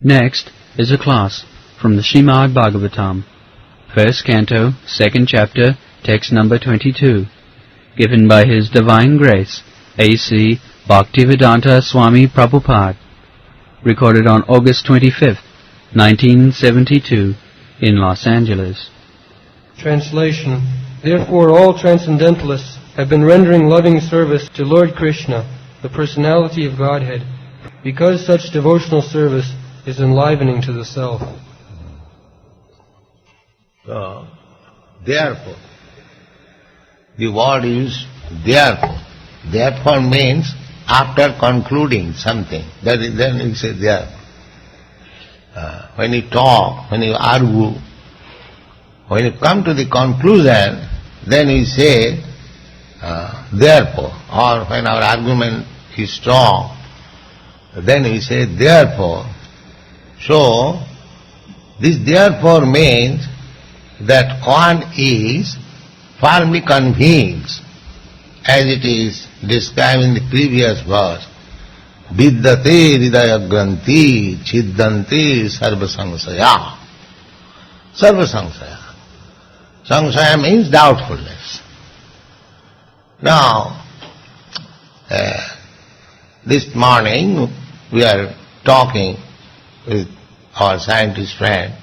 Next is a class from the Srimad Bhagavatam, First Canto, Second Chapter, Text number 22, given by His Divine Grace, A.C. Bhaktivedanta Swami Prabhupada, recorded on August 25th, 1972, in Los Angeles. Translation. Therefore all transcendentalists have been rendering loving service to Lord Krsna, the Personality of Godhead, because such devotional service is enlivening to the self. So, therefore, the word is therefore. Therefore means after concluding something. That is, then you say therefore. When you talk, when you argue, when you come to the conclusion, then we say therefore. Or when our argument is strong, then we say therefore. So, this therefore means that one is firmly convinced, as it is described in the previous verse, vidyate hridaya granthi chiddante sarva samsaya. Sarva samsaya. Samsaya means doubtfulness. Now, this morning we are talking with our scientist friend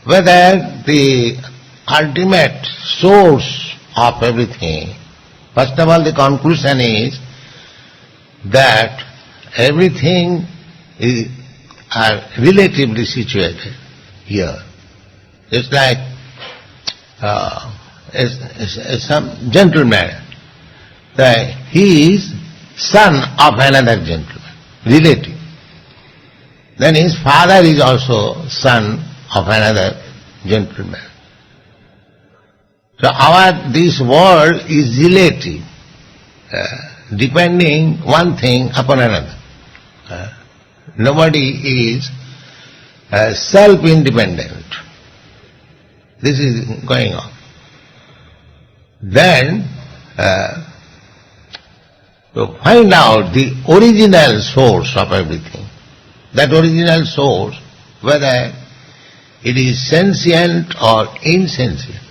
whether the ultimate source of everything, first of all the conclusion is that everything is relatively situated here. It's like some gentleman, that he is son of another gentleman, relative. Then his father is also son of another gentleman. So this world is relative, depending one thing upon another. Nobody is self-independent. This is going on. Then, to find out the original source of everything, that original source, whether it is sentient or insentient.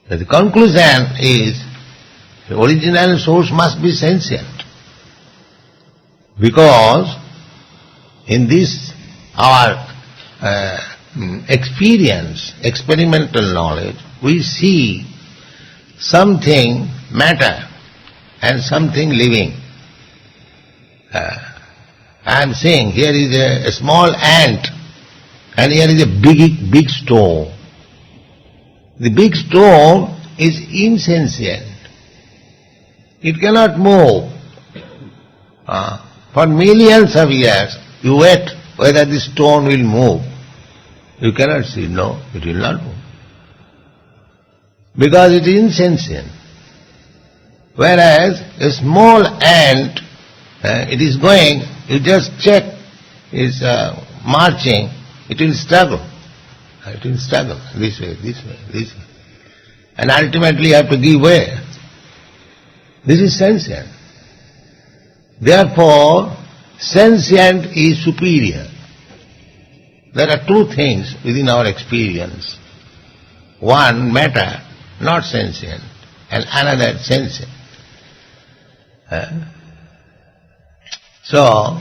The conclusion is the original source must be sentient. Because in this our experience, experimental knowledge, we see something matter and something living. I am saying here is a small ant and here is a big stone. The big stone is insentient. It cannot move. For millions of years you wait whether the stone will move. You cannot see, no, it will not move. Because it is insentient. Whereas a small ant, it is going, you just check, it's marching, it will struggle. It will struggle this way, this way, this way. And ultimately you have to give way. This is sentient. Therefore, sentient is superior. There are two things within our experience. One, matter, not sentient, and another, sentient. So,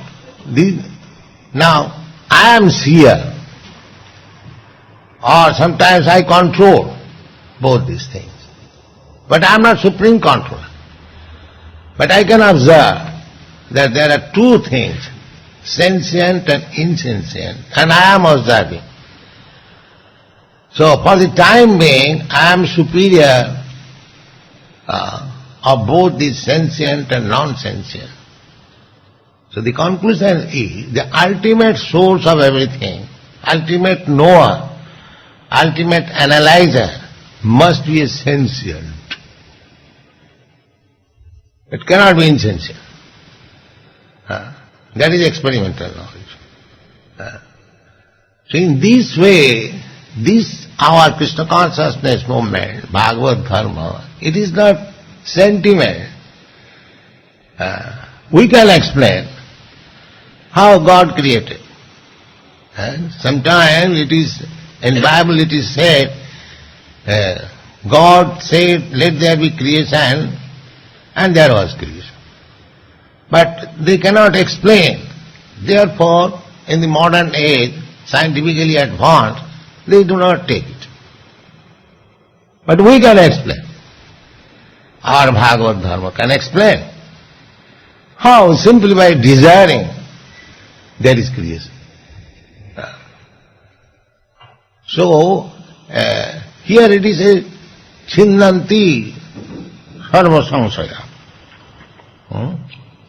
now I am seer, or sometimes I control both these things. But I am not supreme controller. But I can observe that there are two things, sentient and insentient, and I am observing. So for the time being, I am superior of both the sentient and non-sentient. So the conclusion is, the ultimate source of everything, ultimate knower, ultimate analyzer must be a sentient. It cannot be insentient. That is experimental knowledge. So in this way, this our Krishna consciousness movement, Bhagavad Dharma, it is not sentiment. We can explain how God created. And sometimes it is, in Bible it is said, God said, let there be creation, and there was creation. But they cannot explain. Therefore, in the modern age, scientifically advanced, they do not take it. But we can explain. Our Bhagavad Dharma can explain how simply by desiring there is creation. So, here it is a Chinnanti Sarva Samsaya.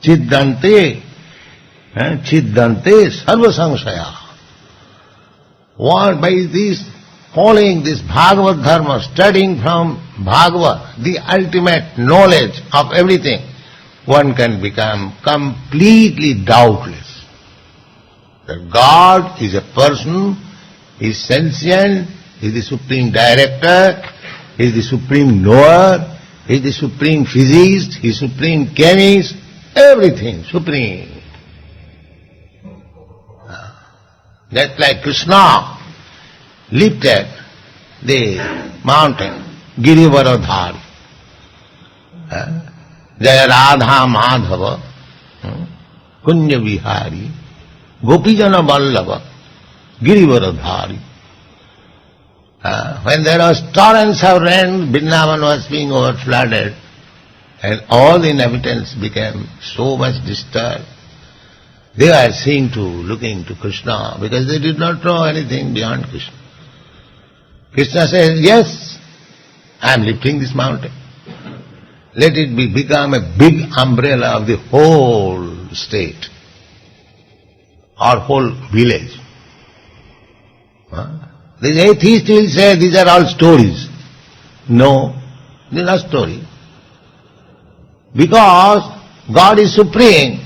Chiddante Sarva Samsaya. What by this, following this Bhagavad Dharma, studying from Bhagavad, the ultimate knowledge of everything, one can become completely doubtless that God is a person, He is sentient, He is the supreme director, He is the supreme knower, He is the supreme physicist, He is supreme chemist, everything supreme. Just like Krishna lifted the mountain, Girivaradhari. Jaya Radha Madhava, Kunya Vihari, Gopijana Vallabha, Girivaradhari. When there was torrents of rain, Vrindavan was being overflooded, and all the inhabitants became so much disturbed. They were looking to Krishna, because they did not know anything beyond Krishna. Krishna says, yes, I am lifting this mountain. Let it become a big umbrella of the whole state or whole village. The atheist will say these are all stories. No, they are not stories. Because God is supreme,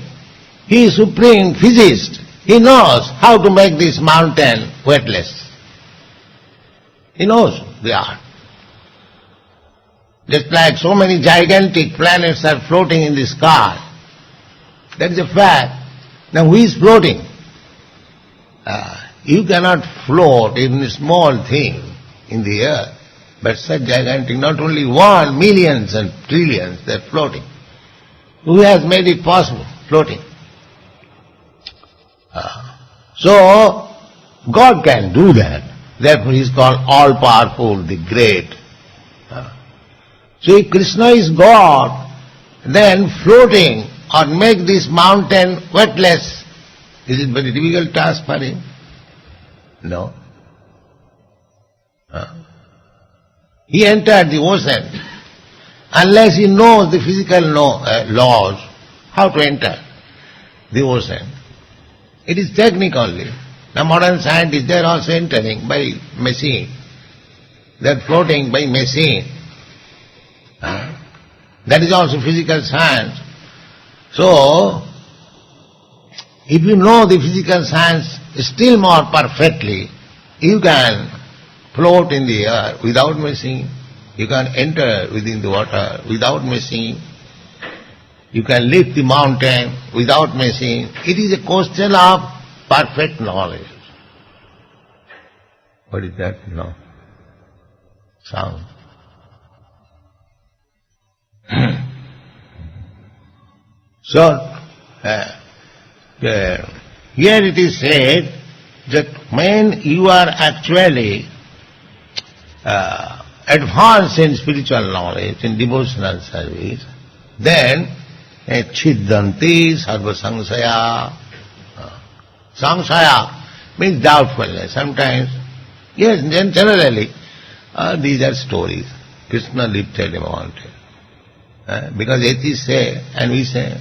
He is supreme physicist. He knows how to make this mountain weightless. He knows the art. Just like so many gigantic planets are floating in the sky. That is a fact. Now who is floating? You cannot float even a small thing in the earth, but such gigantic, not only one, millions and trillions, they are floating. Who has made it possible, floating? So, God can do that. Therefore He is called all-powerful, the great. So if Krishna is God, then floating or make this mountain weightless, is it very difficult task for Him? No. He entered the ocean. Unless he knows the physical laws, how to enter the ocean. It is technique only. Now modern scientists, they are also entering by machine. They are floating by machine. That is also physical science. So, if you know the physical science still more perfectly, you can float in the air without machine. You can enter within the water without machine. You can lift the mountain without machine. It is a question of perfect knowledge. What is that? No. Sound. So, here it is said that when you are actually advanced in spiritual knowledge, in devotional service, then Chiddanti Sarva Samsaya. Samsaya means doubtfulness. Sometimes, yes, generally, these are stories. Krishna lifted a mountain. Because atheists say, and we say,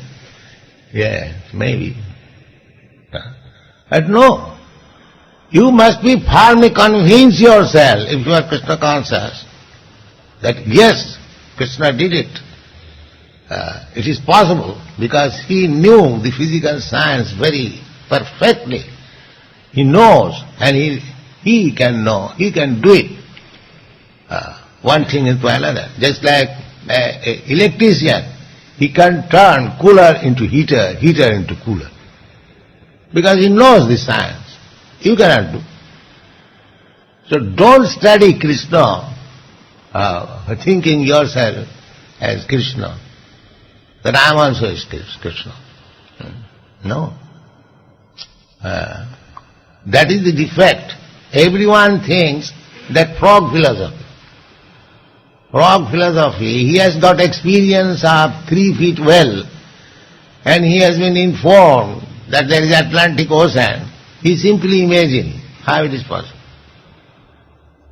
yes, maybe. But no, you must be firmly convinced yourself, if you are Krishna conscious, that yes, Krishna did it. It is possible, because he knew the physical science very perfectly. He knows, and he can know, he can do it. One thing into another. Just like an electrician, he can turn cooler into heater, heater into cooler. because he knows the science. You cannot do. So don't study Krishna thinking yourself as Krishna, that I am also as Krishna. No. That is the defect. Everyone thinks that frog philosophy. Frog philosophy, he has got experience of 3 feet well, and he has been informed that there is Atlantic Ocean. He simply imagining how it is possible.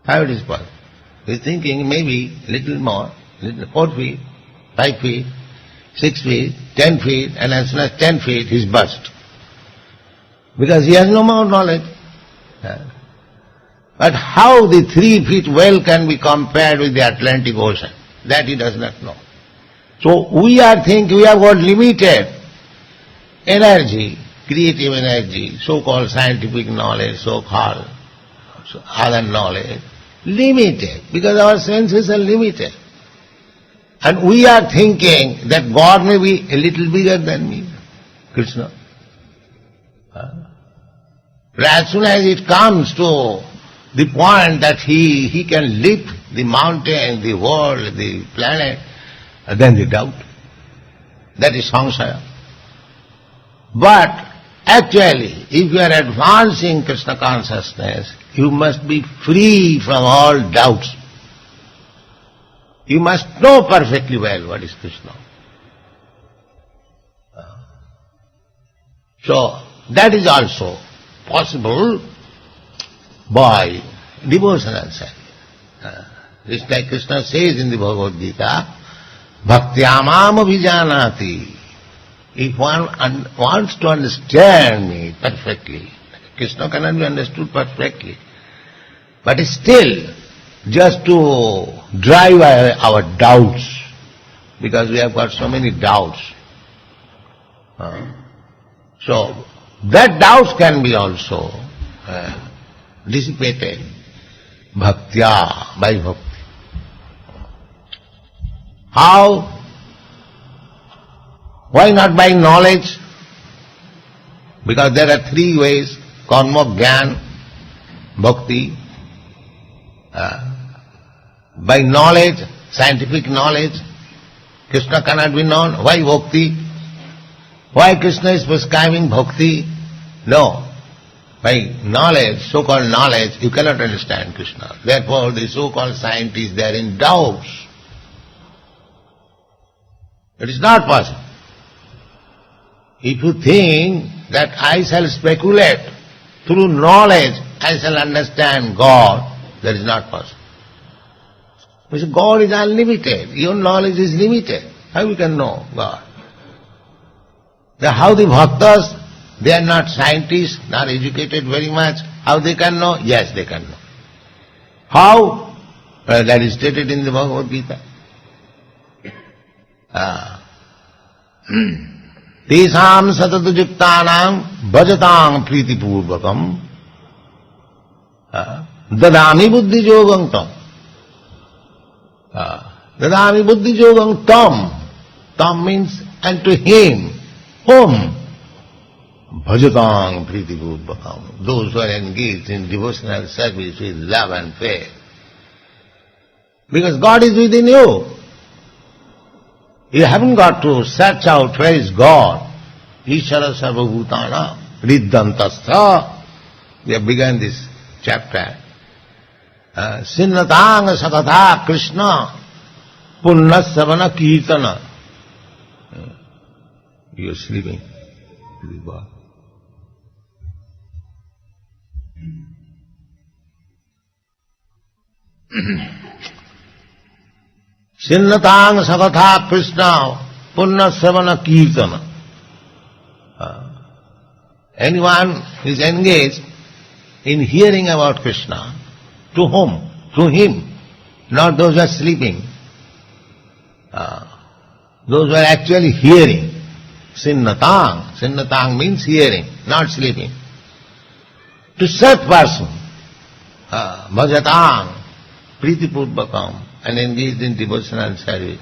How it is possible. He is thinking maybe little more, 4 feet, 5 feet, 6 feet, 10 feet, and as soon as 10 feet he is burst. Because he has no more knowledge. But how the 3 feet well can be compared with the Atlantic Ocean, that he does not know. So we are thinking we have got limited energy, creative energy, so-called scientific knowledge, so-called other knowledge, limited, because our senses are limited. And we are thinking that God may be a little bigger than me, Krishna. But as soon as it comes to the point that he can lift the mountain, the world, the planet, then the doubt. That is samsaya. But actually, if you are advancing Krishna consciousness, you must be free from all doubts. You must know perfectly well what is Krishna. So, that is also possible by devotional service. Just like Krishna says in the Bhagavad Gita, Bhaktyamam abhijanati. If one wants to understand me perfectly, Krishna cannot be understood perfectly, but still, just to drive away our doubts, because we have got so many doubts. So, that doubts can be also dissipated bhaktya, by bhakti. How? Why not by knowledge? Because there are 3 ways: karma, jnana, bhakti. By knowledge, scientific knowledge, Krishna cannot be known. Why bhakti? Why Krishna is prescribing bhakti? No. By knowledge, so-called knowledge, you cannot understand Krishna. Therefore, the so-called scientists, they are in doubts. It is not possible. If you think that I shall speculate, through knowledge I shall understand God, that is not possible. Because God is unlimited, your knowledge is limited. How you can know God? How the bhaktas, they are not scientists, not educated very much, how they can know? Yes, they can know. How? That is stated in the Bhagavad Gita. Tesam satatujuktanam bhajatam pritipurvakam dadami buddhi yogam tam. Dadami buddhi yogam tam. Tam means unto him. Whom? Bhajatam pritipurvakam. Those who are engaged in devotional service with love and faith. Because God is within you. You haven't got to search out where is God. Ishara sarvabhutana riddhantastha. We have begun this chapter. Sinnatang sakatha Krishna punnasavana kirtana. You are sleeping. Sinnatang sakatha Krishna punnasavana kirtana. Anyone who is engaged in hearing about Krishna, to whom? To him, not those who are sleeping. Those who are actually hearing. Sinnatang. Sinnatang means hearing, not sleeping. To such person, bhajatang, pritipurvakam, and engaged in devotional service,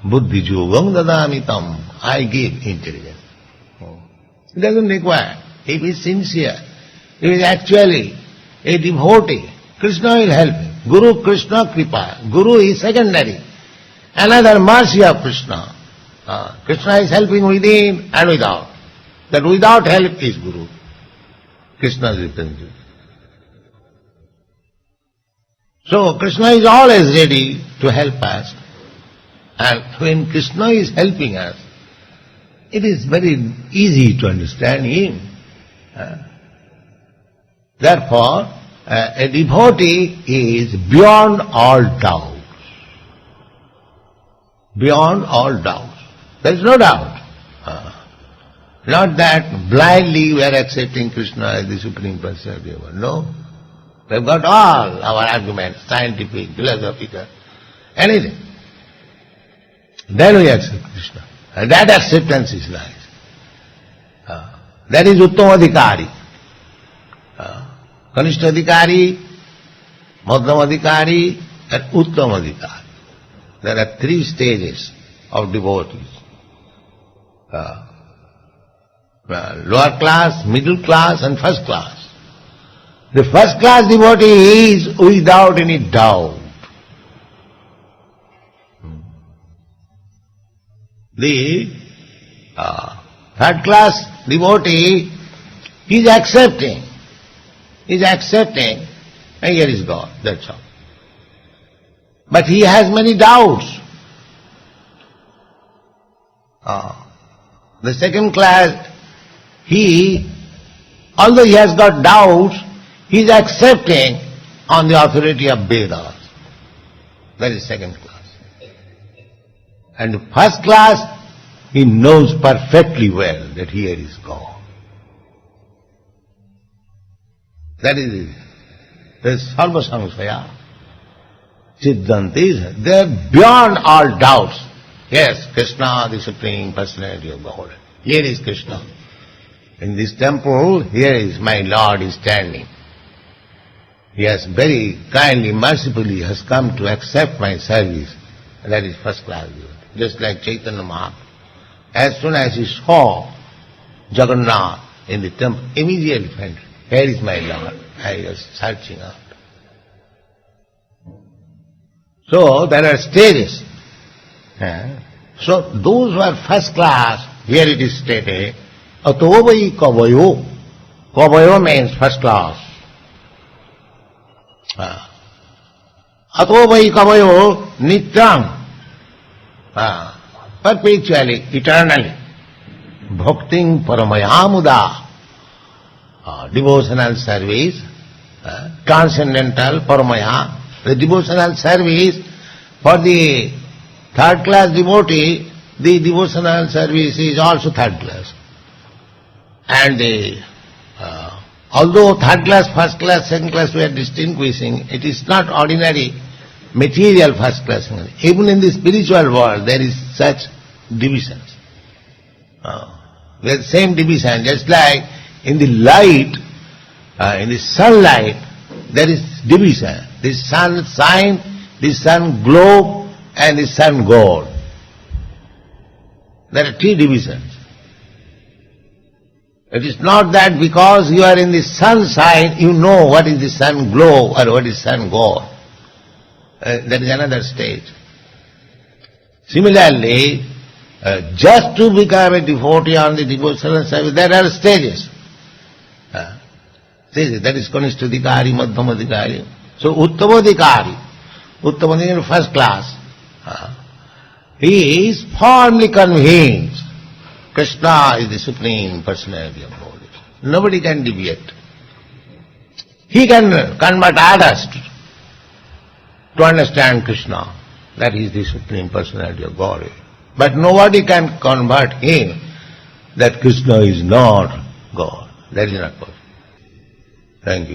buddhi yogam dadami tam, I give intelligence. He doesn't require. If he is sincere, if he is actually a devotee, Krishna will help him. Guru Krishna Kripa. Guru is secondary. Another mercy of Krishna. Krishna is helping within and without. That without help is Guru. Krishna's representative. So Krishna is always ready to help us. And when Krishna is helping us, it is very easy to understand him. Therefore, a devotee is beyond all doubts. Beyond all doubts. There is no doubt. Not that blindly we are accepting Krishna as the Supreme Personality of God. No. We have got all our arguments, scientific, philosophical, anything. Then we accept Krishna. And that acceptance is nice. That is Uttamadhikari. Kanishtadhikari, Madhyamadhikari and Uttamadhikari. There are three stages of devotees. Lower class, middle class and first class. The first class devotee is without any doubt. The third class devotee is accepting. Is accepting, and here is God, that's all. But he has many doubts. The second class, although he has got doubts, he is accepting on the authority of Vedas. That is second class. And the first class, he knows perfectly well that here is God. That is it. There is sarva samsaya. Siddhantis, they are beyond all doubts. Yes, Krishna, the Supreme Personality of Godhead. Here is Krishna. In this temple, here is my Lord is standing. He has very kindly, mercifully has come to accept my service. And that is first class. Just like Chaitanya Mahaprabhu. As soon as he saw Jagannath in the temple, immediately went, here is my Lord. I was searching out. So there are stages. So those who are first class, here it is stated, Atovai Kavayo. Kavayo means first class. Atovai Kavayo Nityam. Perpetually, eternally. Bhakting Paramayamuda. Devotional service, transcendental paramaya. The devotional service for the third class devotee, the devotional service is also third class. And although third class, first class, second class we are distinguishing, it is not ordinary material first class. Even in the spiritual world there is such divisions. There is same division, just like in the light, in the sunlight, there is division. The sun shine, the sun globe, and the sun gold. There are three divisions. It is not that because you are in the sunshine, you know what is the sun glow or what is sun gold. That is another stage. Similarly, just to become a devotee on the devotional service, there are stages. That is Kanishtadhikari, Madhyamadhikari. So Uttamadhikari first class, he is firmly convinced Krishna is the Supreme Personality of Godhead. Nobody can deviate. He can convert others to understand Krishna, that he is the Supreme Personality of Godhead. But nobody can convert him that Krishna is not God. That is not possible. Thank you.